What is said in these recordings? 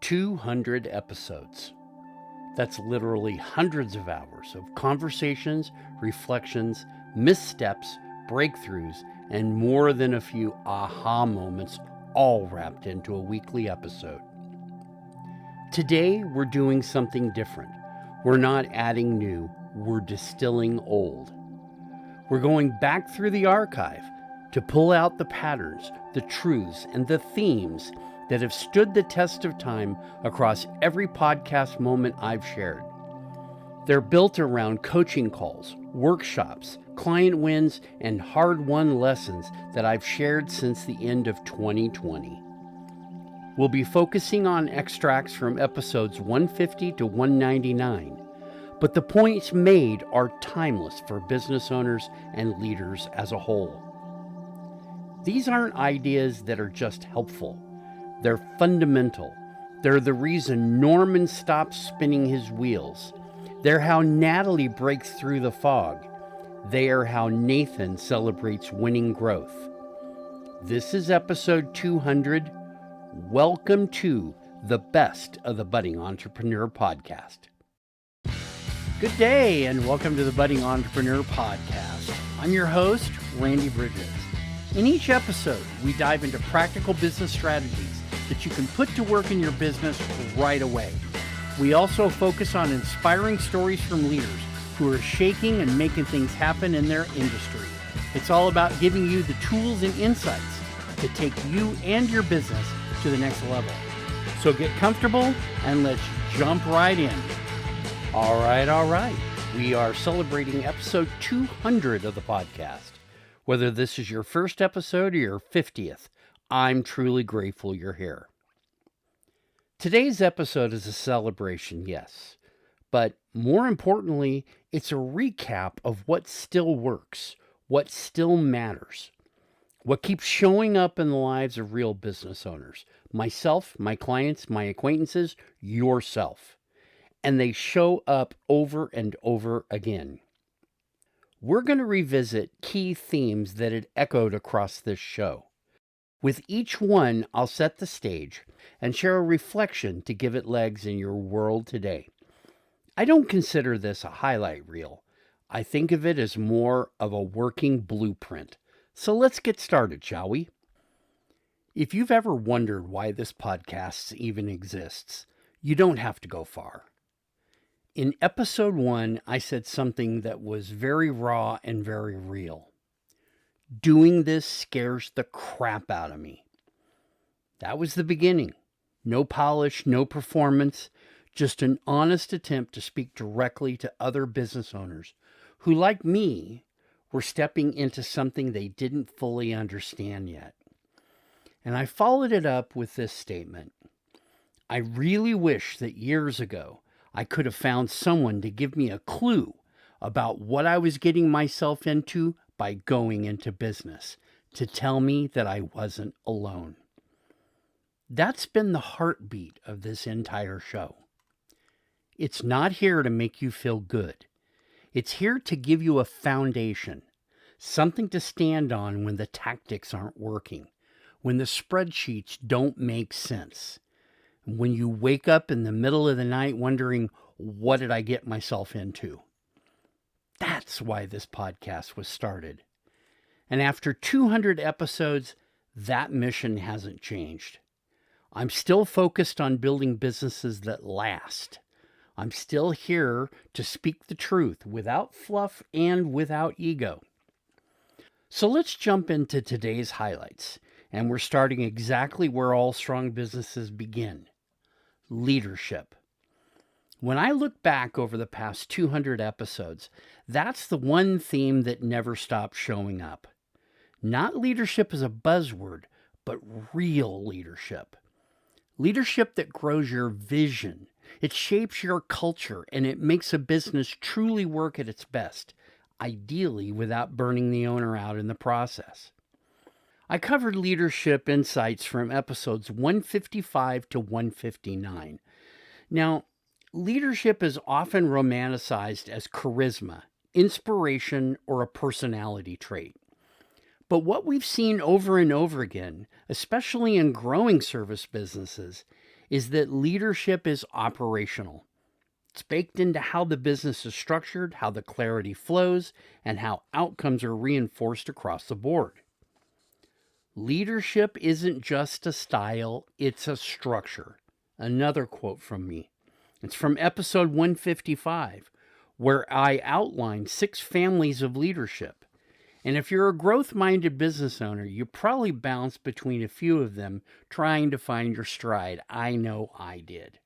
200 episodes. That's literally hundreds of hours of conversations, reflections, missteps, breakthroughs, and more than a few aha moments, all wrapped into a weekly episode. Today, we're doing something different. We're not adding new, we're distilling old. We're going back through the archive to pull out the patterns, the truths, and the themes that have stood the test of time across every podcast moment I've shared. They're built around coaching calls, workshops, client wins, and hard-won lessons that I've shared since the end of 2020. We'll be focusing on extracts from episodes 150 to 199, but the points made are timeless for business owners and leaders as a whole. These aren't ideas that are just helpful. They're fundamental. They're the reason Norman stops spinning his wheels. They're how Natalie breaks through the fog. They are how Nathan celebrates winning growth. This is episode 200. Welcome to the Best of the Budding Entrepreneur Podcast. Good day and welcome to the Budding Entrepreneur Podcast. I'm your host, Randy Bridges. In each episode, we dive into practical business strategies that you can put to work in your business right away. We also focus on inspiring stories from leaders who are shaking and making things happen in their industry. It's all about giving you the tools and insights to take you and your business to the next level. So get comfortable and let's jump right in. All right. We are celebrating episode 200 of the podcast. Whether this is your first episode or your 50th, I'm truly grateful you're here. Today's episode is a celebration, yes, but more importantly, it's a recap of what still works, what still matters, what keeps showing up in the lives of real business owners, myself, my clients, my acquaintances, yourself, and they show up over and over again. We're going to revisit key themes that had echoed across this show. With each one, I'll set the stage and share a reflection to give it legs in your world today. I don't consider this a highlight reel. I think of it as more of a working blueprint. So let's get started, shall we? If you've ever wondered why this podcast even exists, you don't have to go far. In episode 1, I said something that was very raw and very real. Doing this scares the crap out of me. That was the beginning. No polish, no performance, just an honest attempt to speak directly to other business owners who, like me, were stepping into something they didn't fully understand yet. And I followed it up with this statement. I really wish that years ago I could have found someone to give me a clue about what I was getting myself into by going into business, to tell me that I wasn't alone. That's been the heartbeat of this entire show. It's not here to make you feel good. It's here to give you a foundation, something to stand on when the tactics aren't working, when the spreadsheets don't make sense, when you wake up in the middle of the night wondering, what did I get myself into? That's why this podcast was started. And after 200 episodes, that mission hasn't changed. I'm still focused on building businesses that last. I'm still here to speak the truth without fluff and without ego. So let's jump into today's highlights. And we're starting exactly where all strong businesses begin. Leadership. When I look back over the past 200 episodes, that's the one theme that never stops showing up. Not leadership as a buzzword, but real leadership. Leadership that grows your vision. It shapes your culture and it makes a business truly work at its best, ideally without burning the owner out in the process. I covered leadership insights from episodes 155 to 159. Now, leadership is often romanticized as charisma, inspiration, or a personality trait. But what we've seen over and over again, especially in growing service businesses, is that leadership is operational. It's baked into how the business is structured, how the clarity flows, and how outcomes are reinforced across the board. Leadership isn't just a style, it's a structure. Another quote from me. It's from episode 155, where I outline 6 families of leadership. And if you're a growth-minded business owner, you probably bounce between a few of them trying to find your stride. I know I did.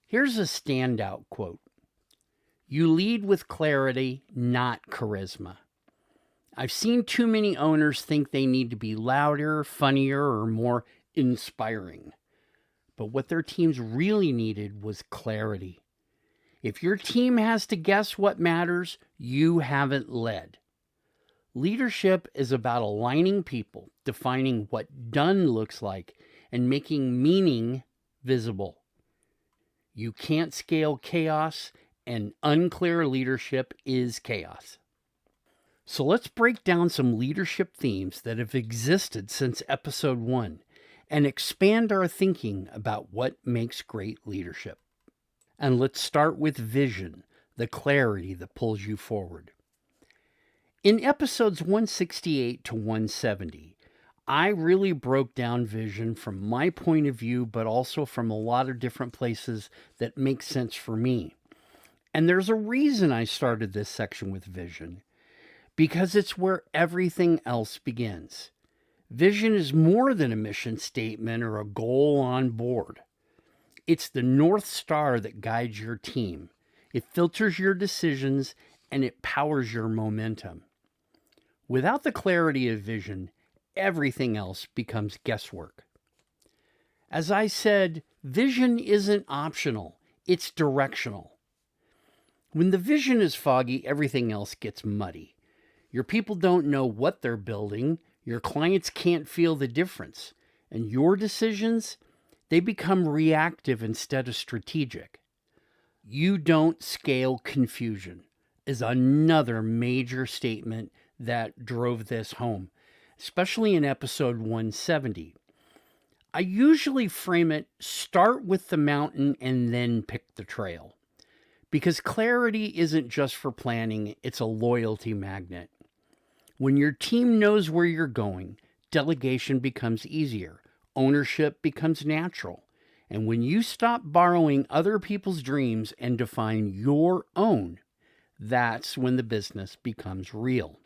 Here's a standout quote. You lead with clarity, not charisma. I've seen too many owners think they need to be louder, funnier, or more inspiring. But what their teams really needed was clarity. If your team has to guess what matters, you haven't led. Leadership is about aligning people, defining what done looks like, and making meaning visible. You can't scale chaos, and unclear leadership is chaos. So let's break down some leadership themes that have existed since episode 1 and expand our thinking about what makes great leadership. And let's start with vision, the clarity that pulls you forward. In episodes 168 to 170, I really broke down vision from my point of view, but also from a lot of different places that make sense for me. And there's a reason I started this section with vision, because it's where everything else begins. Vision is more than a mission statement or a goal on board. It's the North Star that guides your team. It filters your decisions and it powers your momentum. Without the clarity of vision, everything else becomes guesswork. As I said, vision isn't optional, it's directional. When the vision is foggy, everything else gets muddy. Your people don't know what they're building, your clients can't feel the difference, and your decisions, they become reactive instead of strategic. You don't scale confusion is another major statement that drove this home, especially in episode 170. I usually frame it, start with the mountain and then pick the trail. Because clarity isn't just for planning, it's a loyalty magnet. When your team knows where you're going, delegation becomes easier, ownership becomes natural. And when you stop borrowing other people's dreams and define your own, that's when the business becomes real.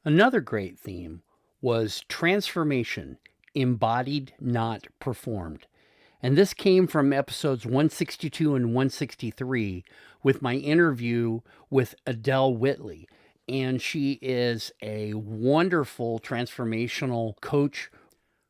Another great theme was transformation, embodied, not performed. And this came from episodes 162 and 163 with my interview with Adele Whitley. And she is a wonderful transformational coach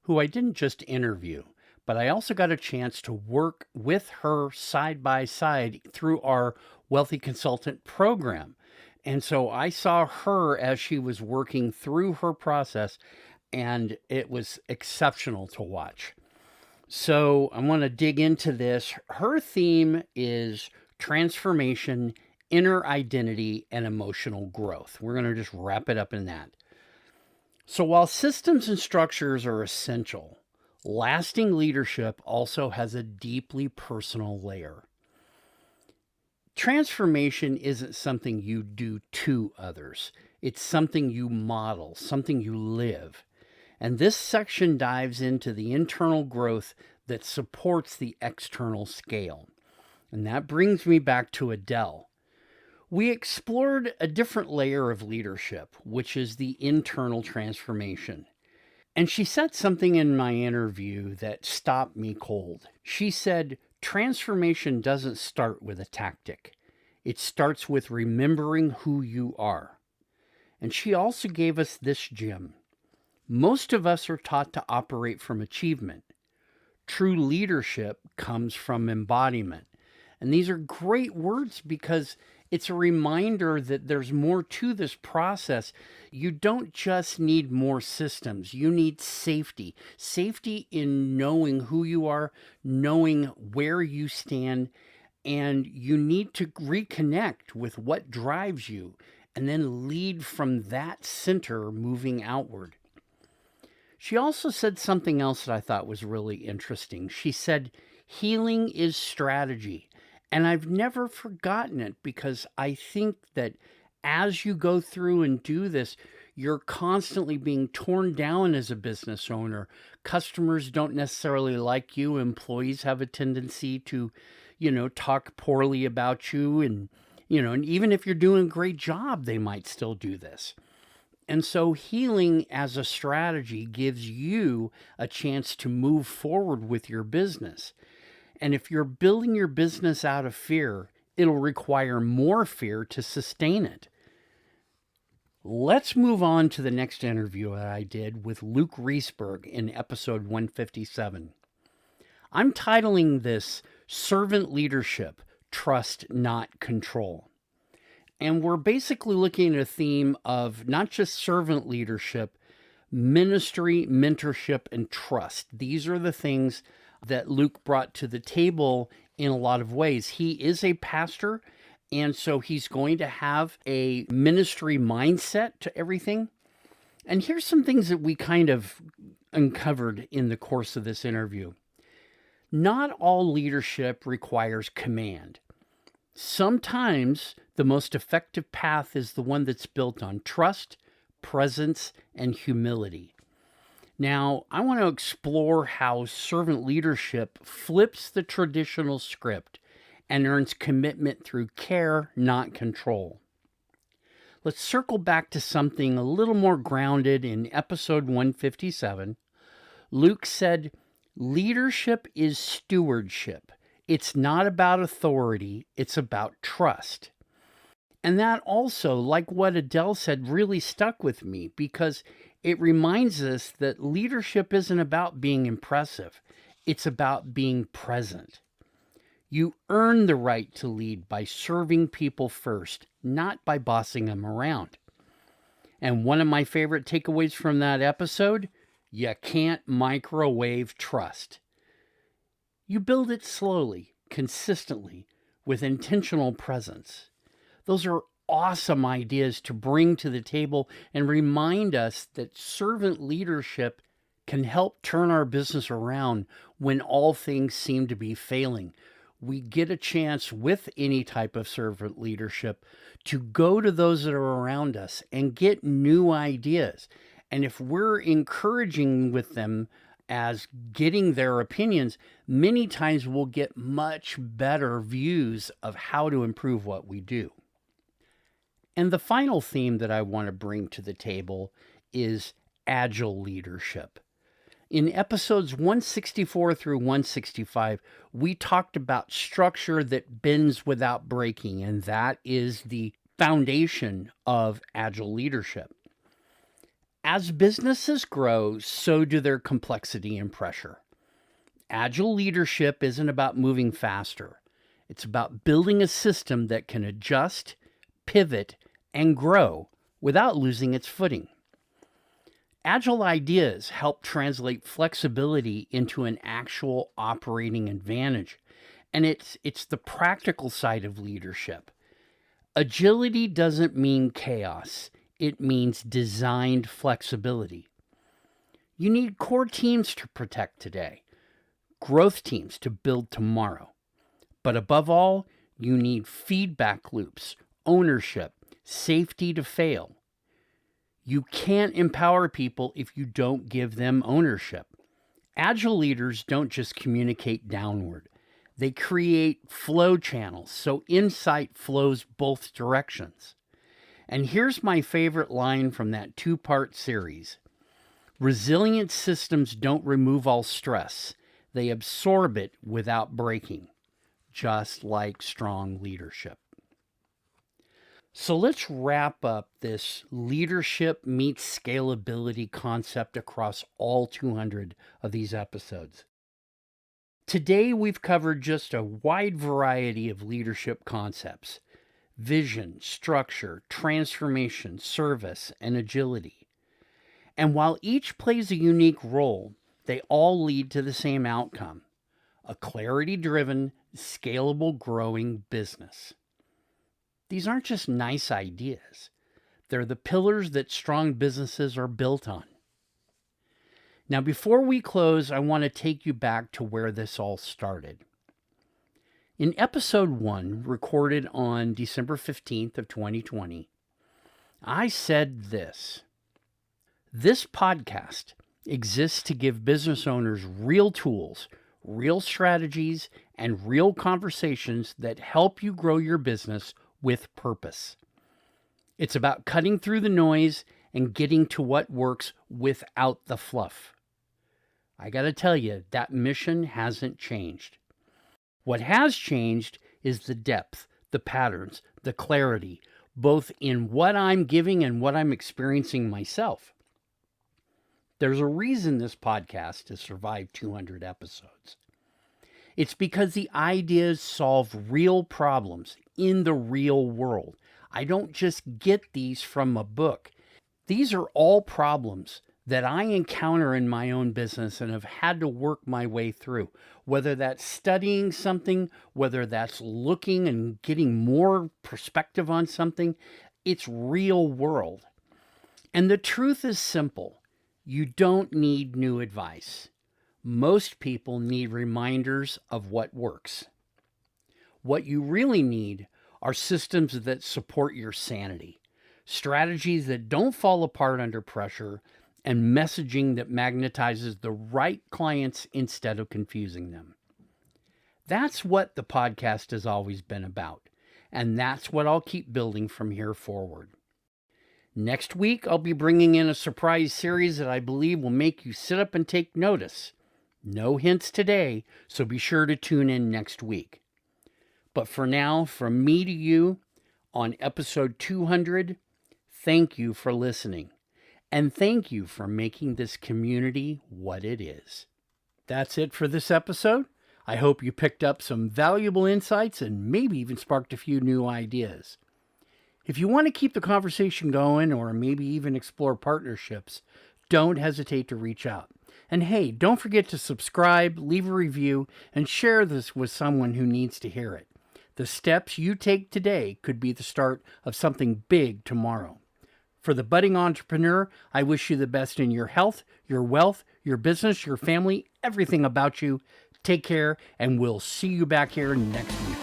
who I didn't just interview, but I also got a chance to work with her side by side through our Wealthy Consultant program. And so I saw her as she was working through her process, and it was exceptional to watch. So I want to dig into this. Her theme is transformation, inner identity, and emotional growth. We're going to just wrap it up in that. So while systems and structures are essential, lasting leadership also has a deeply personal layer. Transformation isn't something you do to others. It's something you model, something you live. And this section dives into the internal growth that supports the external scale. And that brings me back to Adele. We explored a different layer of leadership, which is the internal transformation. And she said something in my interview that stopped me cold. She said, transformation doesn't start with a tactic. It starts with remembering who you are. And she also gave us this gem. Most of us are taught to operate from achievement. True leadership comes from embodiment. And these are great words because it's a reminder that there's more to this process. You don't just need more systems. You need safety. Safety in knowing who you are, knowing where you stand, and you need to reconnect with what drives you and then lead from that center moving outward. She also said something else that I thought was really interesting. She said, healing is strategy. And I've never forgotten it because I think that as you go through and do this, you're constantly being torn down as a business owner. Customers don't necessarily like you. Employees have a tendency to, talk poorly about you. And even if you're doing a great job, they might still do this. And so healing as a strategy gives you a chance to move forward with your business. And if you're building your business out of fear, it'll require more fear to sustain it. Let's move on to the next interview that I did with Luke Riesberg in episode 157. I'm titling this Servant Leadership, Trust, Not Control. And we're basically looking at a theme of not just servant leadership, ministry, mentorship, and trust. These are the things that Luke brought to the table in a lot of ways. He is a pastor, and so he's going to have a ministry mindset to everything. And here's some things that we kind of uncovered in the course of this interview. Not all leadership requires command. Sometimes the most effective path is the one that's built on trust, presence, and humility. Now, I want to explore how servant leadership flips the traditional script and earns commitment through care, not control. Let's circle back to something a little more grounded in episode 157. Luke said, leadership is stewardship. It's not about authority, it's about trust. And that also, like what Adele said, really stuck with me because it reminds us that leadership isn't about being impressive. It's about being present. You earn the right to lead by serving people first, not by bossing them around. And one of my favorite takeaways from that episode, you can't microwave trust. You build it slowly, consistently, with intentional presence. Those are awesome ideas to bring to the table and remind us that servant leadership can help turn our business around when all things seem to be failing. We get a chance with any type of servant leadership to go to those that are around us and get new ideas. And if we're encouraging with them as getting their opinions, many times we'll get much better views of how to improve what we do. And the final theme that I want to bring to the table is agile leadership. In episodes 164 through 165, we talked about structure that bends without breaking, and that is the foundation of agile leadership. As businesses grow, so do their complexity and pressure. Agile leadership isn't about moving faster. It's about building a system that can adjust, pivot, and grow without losing its footing. Agile ideas help translate flexibility into an actual operating advantage, and it's the practical side of leadership. Agility doesn't mean chaos. It means designed flexibility. You need core teams to protect today, growth teams to build tomorrow. But above all, you need feedback loops, ownership, safety to fail. You can't empower people if you don't give them ownership. Agile leaders don't just communicate downward. They create flow channels so insight flows both directions. And here's my favorite line from that two-part series. Resilient systems don't remove all stress. They absorb it without breaking, just like strong leadership. So let's wrap up this leadership meets scalability concept across all 200 of these episodes. Today, we've covered just a wide variety of leadership concepts: vision, structure, transformation, service, and agility. And while each plays a unique role, they all lead to the same outcome: a clarity-driven, scalable, growing business. These aren't just nice ideas. They're the pillars that strong businesses are built on. Now, before we close, I want to take you back to where this all started. In episode 1, recorded on December 15th of 2020, I said this: this podcast exists to give business owners real tools, real strategies, and real conversations that help you grow your business with purpose. It's about cutting through the noise and getting to what works without the fluff. I got to tell you, that mission hasn't changed. What has changed is the depth, the patterns, the clarity, both in what I'm giving and what I'm experiencing myself. There's a reason this podcast has survived 200 episodes. It's because the ideas solve real problems in the real world. I don't just get these from a book. These are all problems that I encounter in my own business and have had to work my way through, whether that's studying something, whether that's looking and getting more perspective on something. It's real world. And the truth is simple. You don't need new advice. Most people need reminders of what works. What you really need are systems that support your sanity, strategies that don't fall apart under pressure, and messaging that magnetizes the right clients instead of confusing them. That's what the podcast has always been about, and that's what I'll keep building from here forward. Next week, I'll be bringing in a surprise series that I believe will make you sit up and take notice. No hints today, so be sure to tune in next week. But for now, from me to you, on episode 200, thank you for listening. And thank you for making this community what it is. That's it for this episode. I hope you picked up some valuable insights and maybe even sparked a few new ideas. If you want to keep the conversation going or maybe even explore partnerships, don't hesitate to reach out. And hey, don't forget to subscribe, leave a review, and share this with someone who needs to hear it. The steps you take today could be the start of something big tomorrow. For the budding entrepreneur, I wish you the best in your health, your wealth, your business, your family, everything about you. Take care, and we'll see you back here next week.